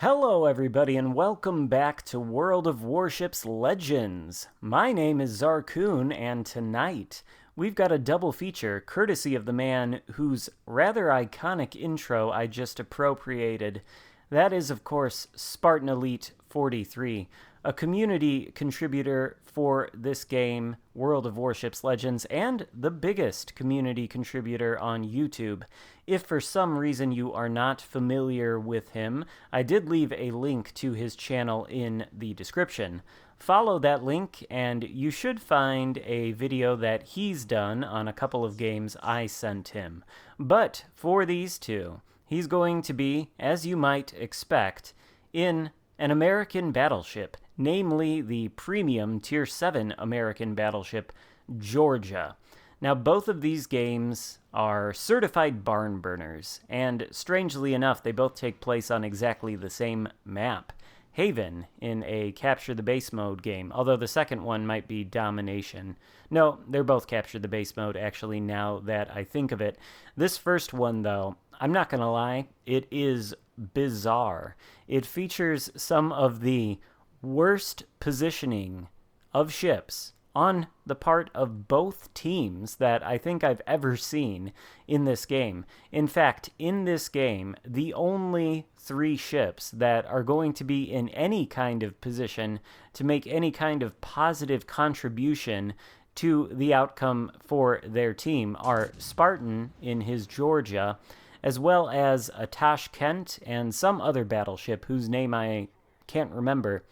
Hello everybody and welcome back to World of Warships Legends. My name is Xarkun and tonight we've got a double feature courtesy of the man whose rather iconic intro I just appropriated. That is of course Spartan Elite43, a community contributor for this game, World of Warships Legends, and the biggest community contributor on YouTube. If for some reason you are not familiar with him, I did leave a link to his channel in the description. Follow that link and you should find a video that he's done on a couple of games I sent him. But for these two, he's going to be, as you might expect, in an American battleship, namely the premium Tier 7 American battleship, Georgia. Now, both of these games are certified barn burners, and strangely enough, they both take place on exactly the same map, Haven, in a Capture the Base mode game, although the second one might be Domination. No, they're both Capture the Base mode, actually, now that I think of it. This first one, though, I'm not gonna lie, it is bizarre. It features some of the worst positioning of ships on the part of both teams that I think I've ever seen in this game. In fact, in this game, the only 3 ships that are going to be in any kind of position to make any kind of positive contribution to the outcome for their team are Spartan in his Georgia, as well as a Tashkent and some other battleship whose name I can't remember,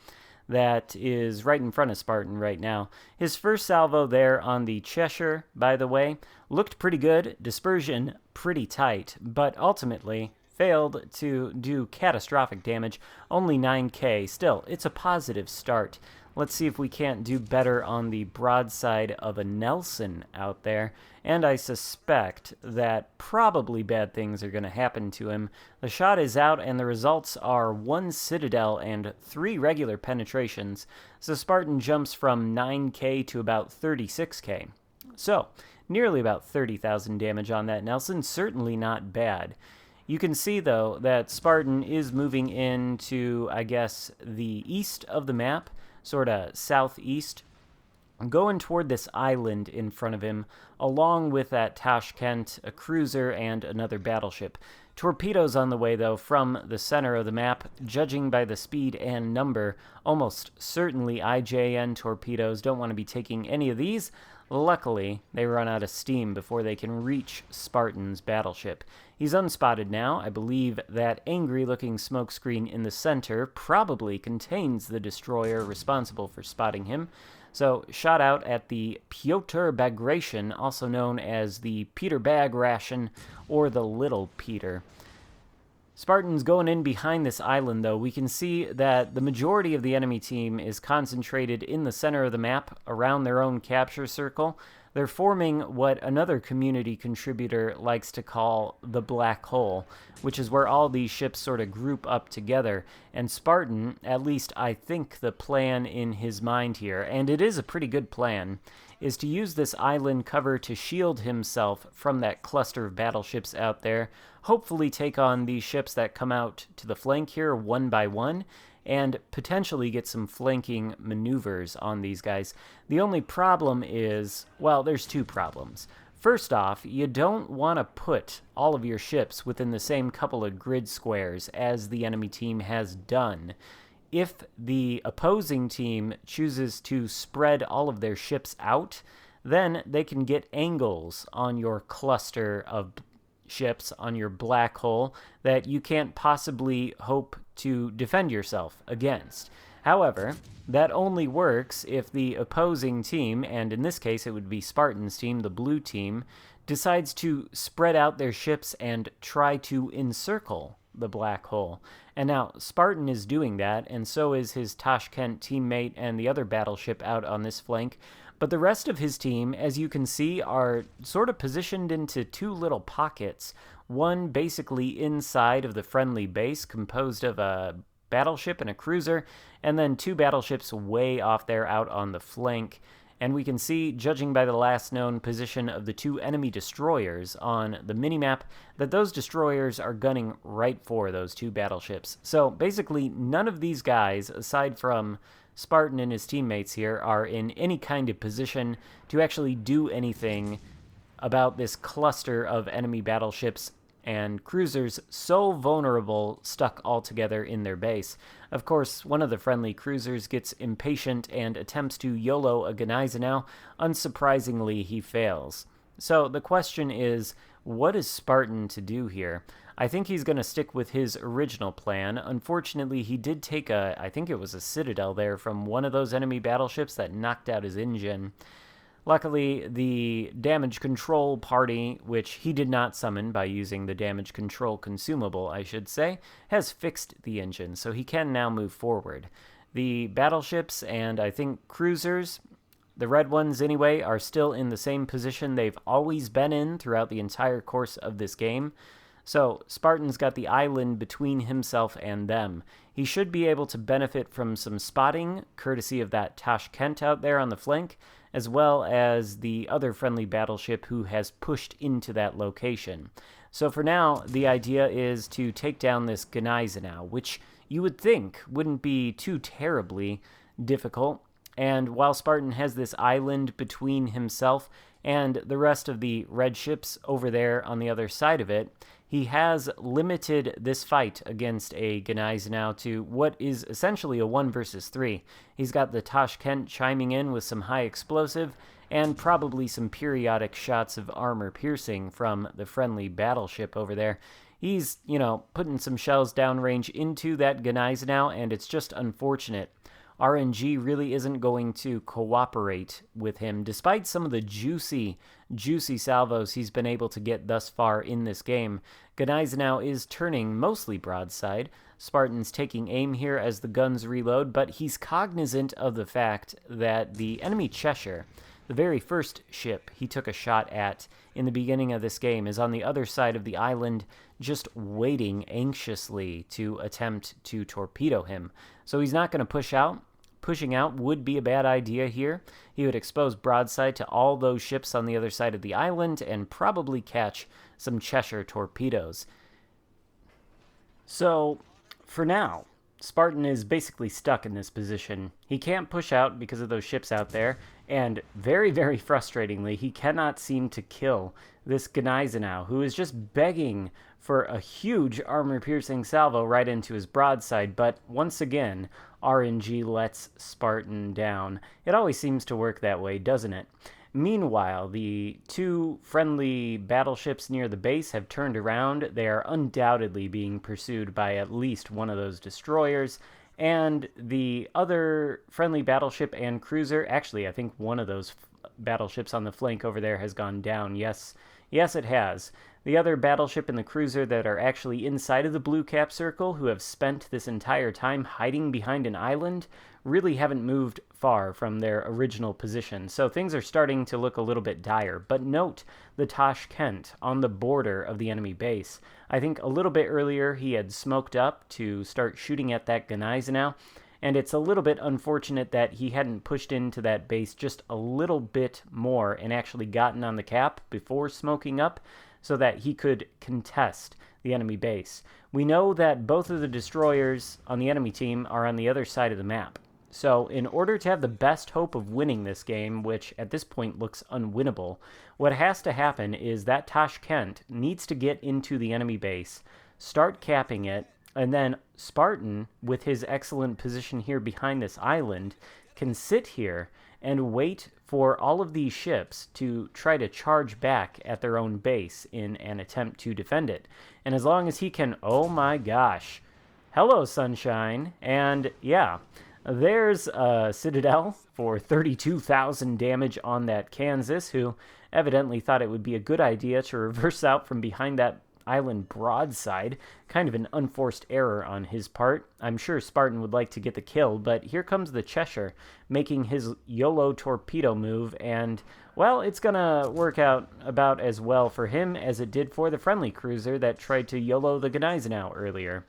that is right in front of Spartan right now. His first salvo there on the Cheshire, by the way, looked pretty good, dispersion pretty tight, but ultimately failed to do catastrophic damage, only 9k. Still, it's a positive start. Let's see if we can't do better on the broadside of a Nelson out there, and I suspect that probably bad things are going to happen to him. The shot is out, and the results are 1 Citadel and 3 regular penetrations, so Spartan jumps from 9k to about 36k. So, nearly about 30,000 damage on that Nelson, certainly not bad. You can see, though, that Spartan is moving into, I guess, the east of the map, sort of southeast, going toward this island in front of him, along with that Tashkent, a cruiser, and another battleship. Torpedoes on the way, though, from the center of the map, judging by the speed and number, almost certainly IJN torpedoes. Don't want to be taking any of these. Luckily, they run out of steam before they can reach Spartan's battleship. He's unspotted now. I believe that angry-looking smokescreen in the center probably contains the destroyer responsible for spotting him. So, shot out at the Piotr Bagration, also known as the Peter Bag Ration or the Little Peter. Spartan's going in behind this island, though. We can see that the majority of the enemy team is concentrated in the center of the map, around their own capture circle. They're forming what another community contributor likes to call the black hole, which is where all these ships sort of group up together. And Spartan, at least I think the plan in his mind here, and it is a pretty good plan, is to use this island cover to shield himself from that cluster of battleships out there, hopefully take on these ships that come out to the flank here one by one, and potentially get some flanking maneuvers on these guys. The only problem is, well, there's 2 problems. First off, you don't want to put all of your ships within the same couple of grid squares as the enemy team has done. If the opposing team chooses to spread all of their ships out, then they can get angles on your cluster of ships, on your black hole, that you can't possibly hope to defend yourself against. However, that only works if the opposing team, and in this case it would be Spartan's team, the blue team, decides to spread out their ships and try to encircle the black hole. And now Spartan is doing that, and so is his Tashkent teammate and the other battleship out on this flank. But the rest of his team, as you can see, are sort of positioned into 2 little pockets. One basically inside of the friendly base, composed of a battleship and a cruiser, and then 2 battleships way off there out on the flank. And we can see, judging by the last known position of the 2 enemy destroyers on the minimap, that those destroyers are gunning right for those 2 battleships. So basically, none of these guys, aside from Spartan and his teammates here, are in any kind of position to actually do anything about this cluster of enemy battleships and cruisers so vulnerable, stuck all together in their base. Of course, one of the friendly cruisers gets impatient and attempts to YOLO a Gneisenau. Unsurprisingly, he fails. So the question is, what is Spartan to do here? I think he's going to stick with his original plan. Unfortunately, he did take I think it was a Citadel there from one of those enemy battleships that knocked out his engine. Luckily, the damage control party, which he did not summon by using the damage control consumable, I should say, has fixed the engine, so he can now move forward. The battleships and, I think, cruisers, the red ones anyway, are still in the same position they've always been in throughout the entire course of this game. So, Spartan's got the island between himself and them. He should be able to benefit from some spotting, courtesy of that Tashkent out there on the flank, as well as the other friendly battleship who has pushed into that location. So for now, the idea is to take down this Gneisenau, which you would think wouldn't be too terribly difficult. And while Spartan has this island between himself and the rest of the red ships over there on the other side of it, he has limited this fight against a Gneisenau to what is essentially a 1 versus 3. He's got the Tashkent chiming in with some high explosive and probably some periodic shots of armor piercing from the friendly battleship over there. He's, putting some shells downrange into that Gneisenau, and it's just unfortunate. RNG really isn't going to cooperate with him, despite some of the juicy salvos he's been able to get thus far in this game. Gneisenau is turning mostly broadside. Spartan's taking aim here as the guns reload, but he's cognizant of the fact that the enemy Cheshire, the very first ship he took a shot at in the beginning of this game, is on the other side of the island, just waiting anxiously to attempt to torpedo him. So he's not going to push out. Pushing out would be a bad idea here. He would expose broadside to all those ships on the other side of the island and probably catch some Cheshire torpedoes. So, for now, Spartan is basically stuck in this position. He can't push out because of those ships out there, and very, very frustratingly, he cannot seem to kill this Gneisenau, who is just begging for a huge armor-piercing salvo right into his broadside, but once again, RNG lets Spartan down. It always seems to work that way, doesn't it? Meanwhile, the 2 friendly battleships near the base have turned around. They are undoubtedly being pursued by at least one of those destroyers, and the other friendly battleship and cruiser, actually, I think one of those battleships on the flank over there has gone down. Yes, it has. The other battleship and the cruiser that are actually inside of the blue cap circle, who have spent this entire time hiding behind an island, really haven't moved far from their original position. So things are starting to look a little bit dire. But note the Tashkent on the border of the enemy base. I think a little bit earlier he had smoked up to start shooting at that Gneisenau, and it's a little bit unfortunate that he hadn't pushed into that base just a little bit more and actually gotten on the cap before smoking up, so that he could contest the enemy base. We know that both of the destroyers on the enemy team are on the other side of the map. So in order to have the best hope of winning this game, which at this point looks unwinnable, what has to happen is that Tashkent needs to get into the enemy base, start capping it, and then Spartan, with his excellent position here behind this island, can sit here and wait for all of these ships to try to charge back at their own base in an attempt to defend it. And as long as he can, oh my gosh, hello sunshine, and yeah, there's a Citadel for 32,000 damage on that Kansas, who evidently thought it would be a good idea to reverse out from behind that island broadside. Kind of an unforced error on his part. I'm sure Spartan would like to get the kill, but here comes the Cheshire making his YOLO torpedo move, and, well, it's gonna work out about as well for him as it did for the friendly cruiser that tried to YOLO the Gneisenau earlier.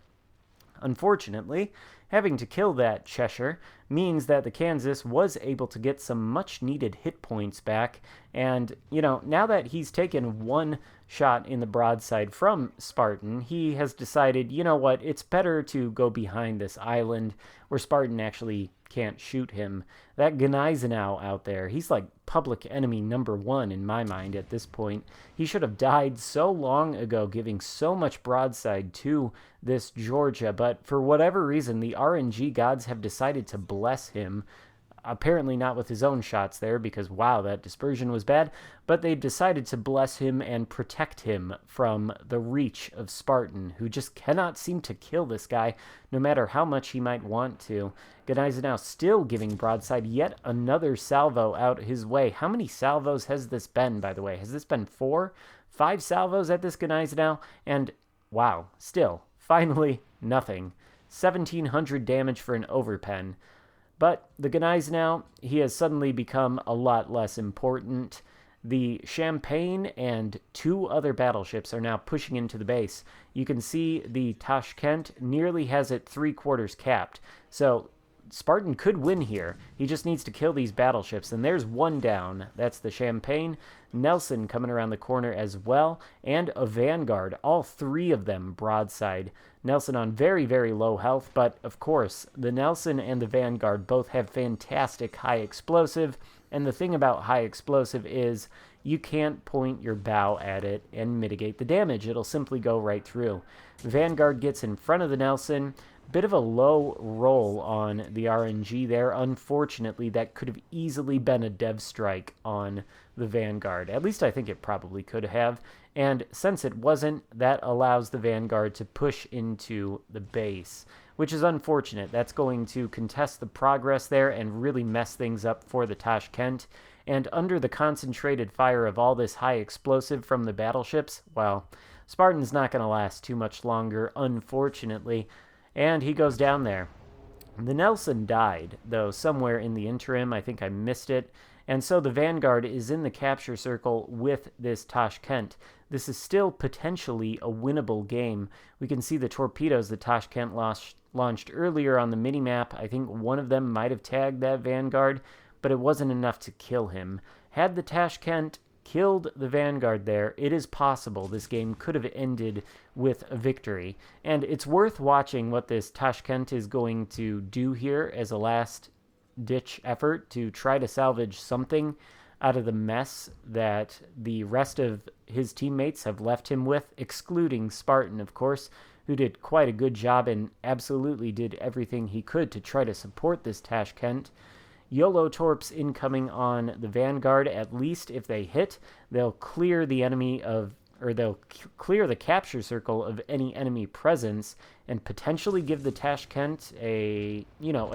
Unfortunately, having to kill that Cheshire means that the Kansas was able to get some much-needed hit points back. And, now that he's taken one shot in the broadside from Spartan, he has decided, you know what, it's better to go behind this island where Spartan actually can't shoot him. That Gneisenau out there, he's like public enemy number one in my mind at this point. He should have died so long ago, giving so much broadside to this Georgia, but for whatever reason, the RNG gods have decided to bless him. Apparently not with his own shots there, because wow, that dispersion was bad, but they decided to bless him and protect him from the reach of Spartan, who just cannot seem to kill this guy, no matter how much he might want to. Gneisenau still giving broadside, yet another salvo out his way. How many salvos has this been, by the way? Has this been 4? 5 salvos at this Gneisenau? And wow, still, finally, nothing. 1,700 damage for an overpen. But the Gneisenau, he has suddenly become a lot less important. The Champagne and 2 other battleships are now pushing into the base. You can see the Tashkent nearly has it 3/4 capped. So Spartan could win here. He just needs to kill these battleships. And there's one down. That's the Champagne. Nelson coming around the corner as well. And a Vanguard. All 3 of them broadside. Nelson on very, very low health. But, of course, the Nelson and the Vanguard both have fantastic high explosive. And the thing about high explosive is you can't point your bow at it and mitigate the damage. It'll simply go right through. Vanguard gets in front of the Nelson. Bit of a low roll on the RNG there. Unfortunately, that could have easily been a dev strike on the Vanguard. At least I think it probably could have. And since it wasn't, that allows the Vanguard to push into the base, which is unfortunate. That's going to contest the progress there and really mess things up for the Tashkent. And under the concentrated fire of all this high explosive from the battleships, well, Spartan's not going to last too much longer, unfortunately. And he goes down there. The Nelson died, though, somewhere in the interim. I think I missed it. And so the Vanguard is in the capture circle with this Tashkent. This is still potentially a winnable game. We can see the torpedoes that Tashkent launched earlier on the minimap. I think one of them might have tagged that Vanguard, but it wasn't enough to kill him. Had the Tashkent killed the Vanguard there, it is possible this game could have ended with a victory. And it's worth watching what this Tashkent is going to do here as a last-ditch effort to try to salvage something out of the mess that the rest of his teammates have left him with, excluding Spartan, of course, who did quite a good job and absolutely did everything he could to try to support this Tashkent. YOLO Torps incoming on the Vanguard. At least if they hit, they'll clear the enemy of, or they'll clear the capture circle of any enemy presence and potentially give the Tashkent a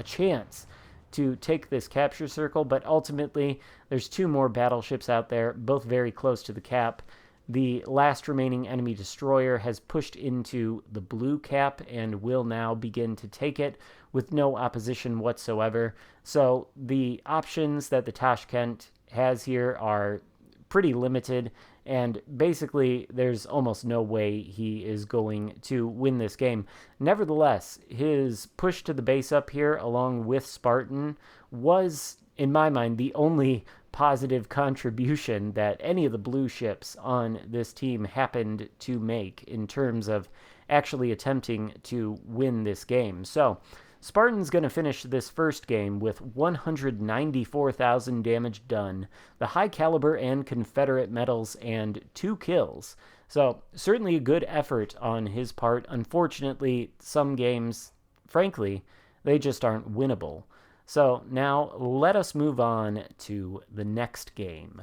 chance to take this capture circle. But ultimately, there's 2 more battleships out there, both very close to the cap. The last remaining enemy destroyer has pushed into the blue cap and will now begin to take it with no opposition whatsoever. So the options that the Tashkent has here are pretty limited, and basically there's almost no way he is going to win this game. Nevertheless, his push to the base up here along with Spartan was, in my mind, the only positive contribution that any of the blue ships on this team happened to make in terms of actually attempting to win this game. So Spartan's going to finish this first game with 194,000 damage done, the high caliber and Confederate medals, and 2 kills. So certainly a good effort on his part. Unfortunately, some games, frankly, they just aren't winnable. So now let us move on to the next game.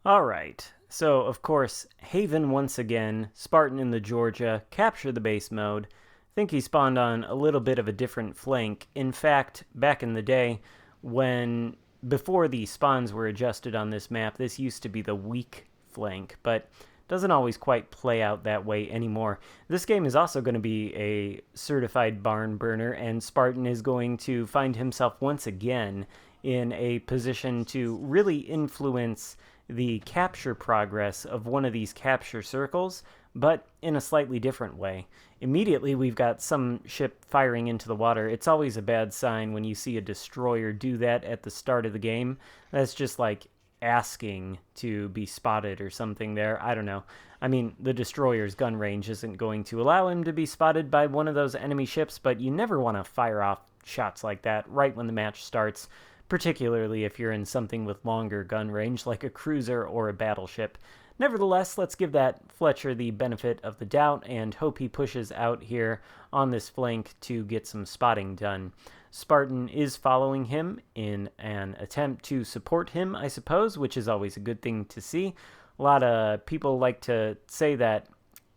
All right, so of course, Haven once again, Spartan in the Georgia, capture the base mode. I think he spawned on a little bit of a different flank. In fact, back in the day, before the spawns were adjusted on this map, this used to be the weak flank, but doesn't always quite play out that way anymore. This game is also going to be a certified barn burner, and Spartan is going to find himself once again in a position to really influence the capture progress of one of these capture circles but in a slightly different way. Immediately, we've got some ship firing into the water. It's always a bad sign when you see a destroyer do that at the start of the game. That's just like asking to be spotted or something there. I don't know. I mean, the destroyer's gun range isn't going to allow him to be spotted by one of those enemy ships, but you never want to fire off shots like that right when the match starts, particularly if you're in something with longer gun range like a cruiser or a battleship. Nevertheless, let's give that Fletcher the benefit of the doubt and hope he pushes out here on this flank to get some spotting done. Spartan is following him in an attempt to support him, I suppose, which is always a good thing to see. A lot of people like to say that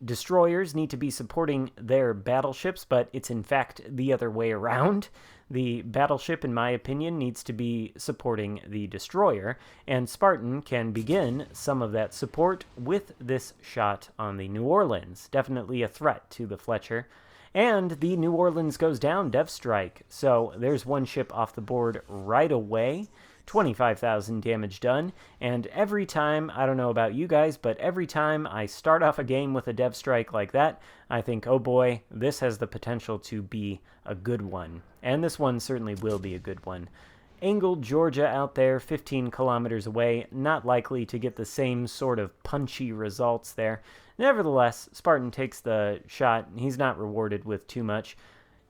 destroyers need to be supporting their battleships, but it's in fact the other way around. The battleship, in my opinion, needs to be supporting the destroyer, and Spartan can begin some of that support with this shot on the New Orleans. Definitely a threat to the Fletcher. And the New Orleans goes down, Dev Strike. So there's one ship off the board right away. 25,000 damage done, and every time, I don't know about you guys, but every time I start off a game with a Dev Strike like that, I think, oh boy, this has the potential to be a good one. And this one certainly will be a good one. Angled Georgia out there, 15 kilometers away, not likely to get the same sort of punchy results there. Nevertheless, Spartan takes the shot. He's not rewarded with too much.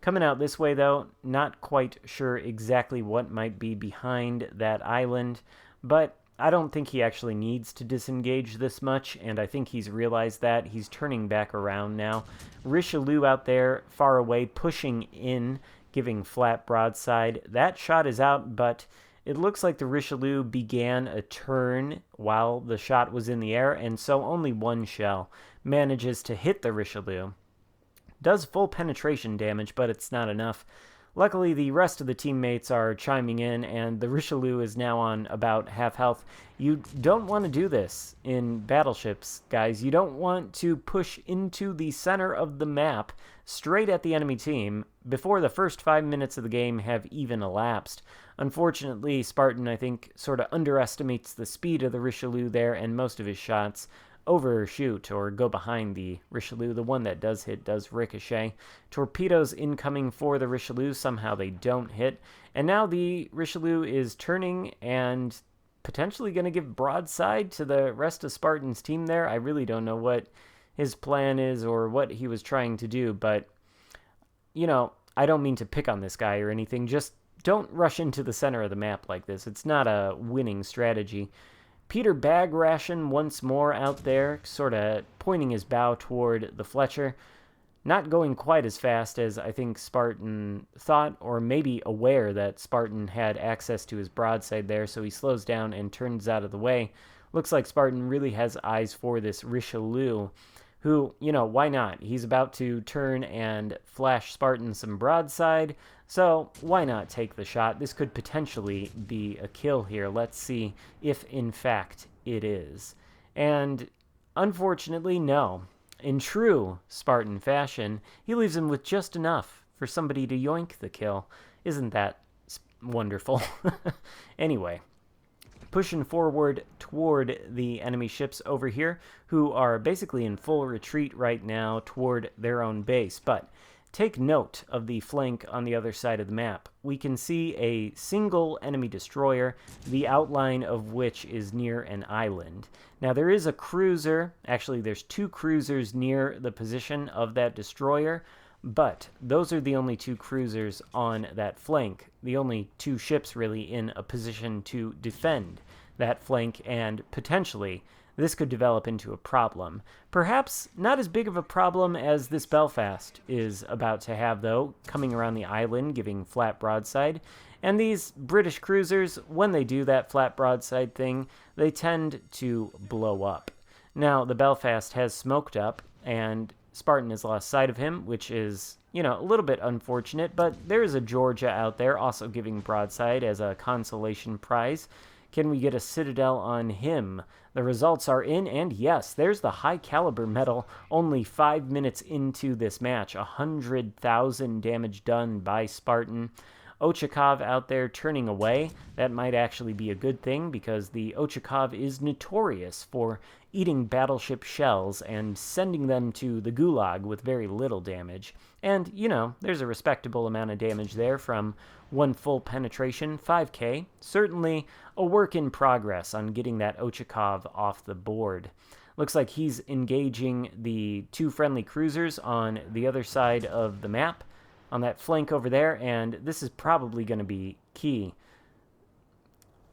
Coming out this way, though, not quite sure exactly what might be behind that island, but I don't think he actually needs to disengage this much, and I think he's realized that. He's turning back around now. Richelieu out there, far away, pushing in, giving flat broadside. That shot is out, but it looks like the Richelieu began a turn while the shot was in the air, and so only one shell manages to hit the Richelieu. Does full penetration damage, but it's not enough. Luckily, the rest of the teammates are chiming in, and the Richelieu is now on about half health. You don't want to do this in battleships, guys. You don't want to push into the center of the map straight at the enemy team before the first 5 minutes of the game have even elapsed. Unfortunately, Spartan, I think, sort of underestimates the speed of the Richelieu there, and most of his shots overshoot or go behind the Richelieu. The one that does hit does ricochet. Torpedoes incoming for the Richelieu. Somehow they don't hit. And now the Richelieu is turning and potentially going to give broadside to the rest of Spartan's team there. I really don't know what his plan is or what he was trying to do, but, you know, I don't mean to pick on this guy or anything. Just don't rush into the center of the map like this. It's not a winning strategy. Peter Bagration once more out there, sort of pointing his bow toward the Fletcher. Not going quite as fast as I think Spartan thought, or maybe aware that Spartan had access to his broadside there, so he slows down and turns out of the way. Looks like Spartan really has eyes for this Richelieu, who, you know, why not? He's about to turn and flash Spartan some broadside, so why not take the shot? This could potentially be a kill here. Let's see if, in fact, it is. And unfortunately, no. In true Spartan fashion, he leaves him with just enough for somebody to yoink the kill. Isn't that wonderful? Anyway, pushing forward toward the enemy ships over here, who are basically in full retreat right now toward their own base. But take note of the flank on the other side of the map. We can see a single enemy destroyer, the outline of which is near an island. Now there is a cruiser, actually there's two cruisers near the position of that destroyer, but those are the only two cruisers on that flank, the only two ships really in a position to defend that flank, and potentially this could develop into a problem. Perhaps not as big of a problem as this Belfast is about to have, though, coming around the island, giving flat broadside. And these British cruisers, when they do that flat broadside thing, they tend to blow up. Now, the Belfast has smoked up, and Spartan has lost sight of him, which is, you know, a little bit unfortunate, but there is a Georgia out there also giving broadside as a consolation prize. Can we get a Citadel on him? The results are in, and yes, there's the high caliber medal only 5 minutes into this match. 100,000 damage done by Spartan. Ochakov out there turning away. That might actually be a good thing because the Ochakov is notorious for eating battleship shells and sending them to the gulag with very little damage. And, you know, there's a respectable amount of damage there from one full penetration, 5k. Certainly a work in progress on getting that Ochakov off the board. Looks like he's engaging the 2 friendly cruisers on the other side of the map, on that flank over there, and this is probably going to be key.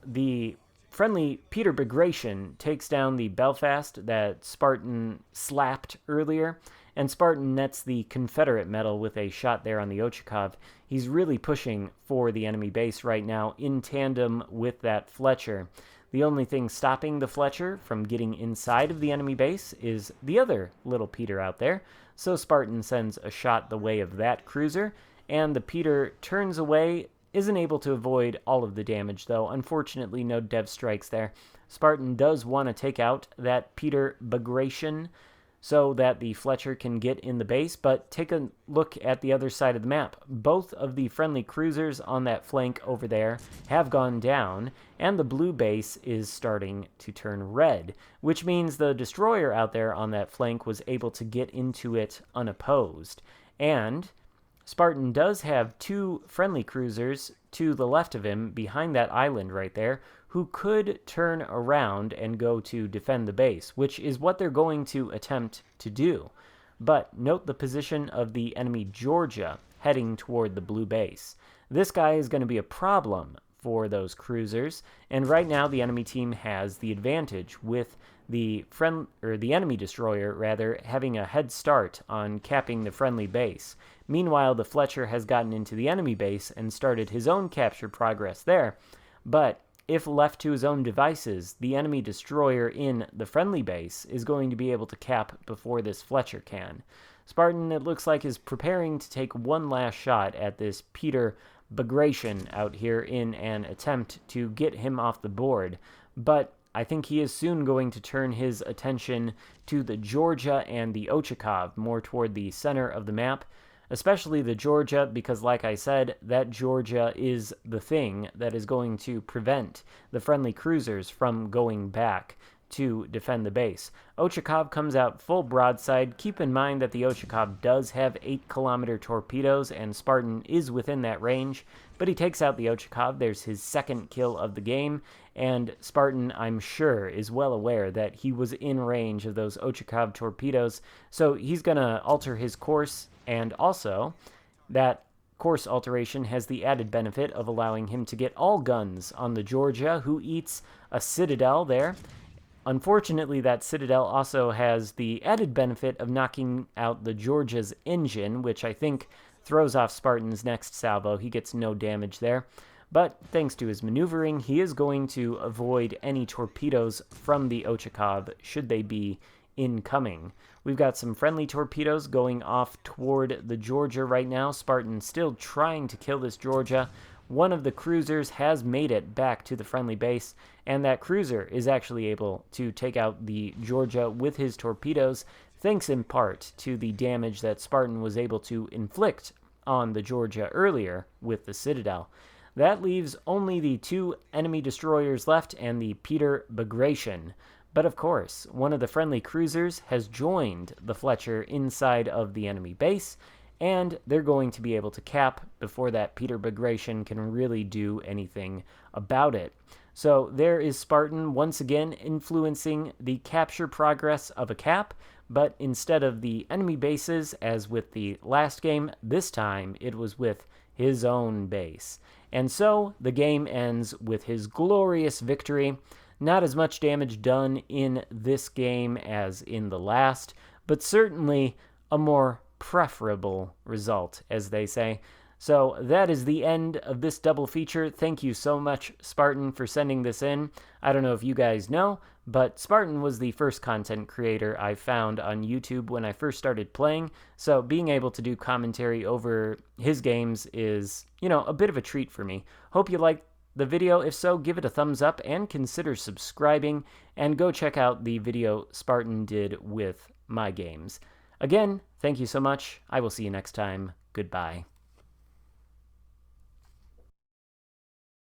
The friendly Peter Bagration takes down the Belfast that Spartan slapped earlier, and Spartan nets the Confederate medal with a shot there on the Ochakov. He's really pushing for the enemy base right now in tandem with that Fletcher. The only thing stopping the Fletcher from getting inside of the enemy base is the other little Peter out there, so Spartan sends a shot the way of that cruiser, and the Peter turns away, isn't able to avoid all of the damage though. Unfortunately, no dev strikes there. Spartan does want to take out that Peter Bagration so that the Fletcher can get in the base, but take a look at the other side of the map. Both of the friendly cruisers on that flank over there have gone down, and the blue base is starting to turn red, which means the destroyer out there on that flank was able to get into it unopposed. And Spartan does have 2 friendly cruisers to the left of him behind that island right there, who could turn around and go to defend the base, which is what they're going to attempt to do. But note the position of the enemy Georgia heading toward the blue base. This guy is going to be a problem for those cruisers, and right now the enemy team has the advantage with the enemy destroyer rather having a head start on capping the friendly base. Meanwhile, the Fletcher has gotten into the enemy base and started his own capture progress there, but if left to his own devices, the enemy destroyer in the friendly base is going to be able to cap before this Fletcher can. Spartan, it looks like, is preparing to take one last shot at this Peter Bagration out here in an attempt to get him off the board, but I think he is soon going to turn his attention to the Georgia and the Ochakov, more toward the center of the map, especially the Georgia, because like I said, that Georgia is the thing that is going to prevent the friendly cruisers from going back to defend the base. Ochakov comes out full broadside. Keep in mind that the Ochakov does have 8-kilometer torpedoes, and Spartan is within that range, but he takes out the Ochakov. There's his 2nd kill of the game, and Spartan, I'm sure, is well aware that he was in range of those Ochakov torpedoes, so he's going to alter his course, and also that course alteration has the added benefit of allowing him to get all guns on the Georgia, who eats a Citadel there. Unfortunately, that Citadel also has the added benefit of knocking out the Georgia's engine, which I think throws off Spartan's next salvo. He gets no damage there. But thanks to his maneuvering, he is going to avoid any torpedoes from the Ochakov, should they be incoming. We've got some friendly torpedoes going off toward the Georgia right now. Spartan still trying to kill this Georgia. One of the cruisers has made it back to the friendly base, and that cruiser is actually able to take out the Georgia with his torpedoes, thanks in part to the damage that Spartan was able to inflict on the Georgia earlier with the Citadel. That leaves only the 2 enemy destroyers left and the Peter Bagration. But of course, one of the friendly cruisers has joined the Fletcher inside of the enemy base, and they're going to be able to cap before that Peter Bagration can really do anything about it. So there is Spartan once again influencing the capture progress of a cap, but instead of the enemy bases, as with the last game, this time it was with his own base. And so the game ends with his glorious victory. Not as much damage done in this game as in the last, but certainly a more preferable result, as they say. So that is the end of this double feature. Thank you so much, Spartan, for sending this in. I don't know if you guys know, but Spartan was the first content creator I found on YouTube when I first started playing, so being able to do commentary over his games is, a bit of a treat for me. Hope you liked the video. If so, give it a thumbs up and consider subscribing, and go check out the video Spartan did with my games. Again, thank you so much. I will see you next time. Goodbye.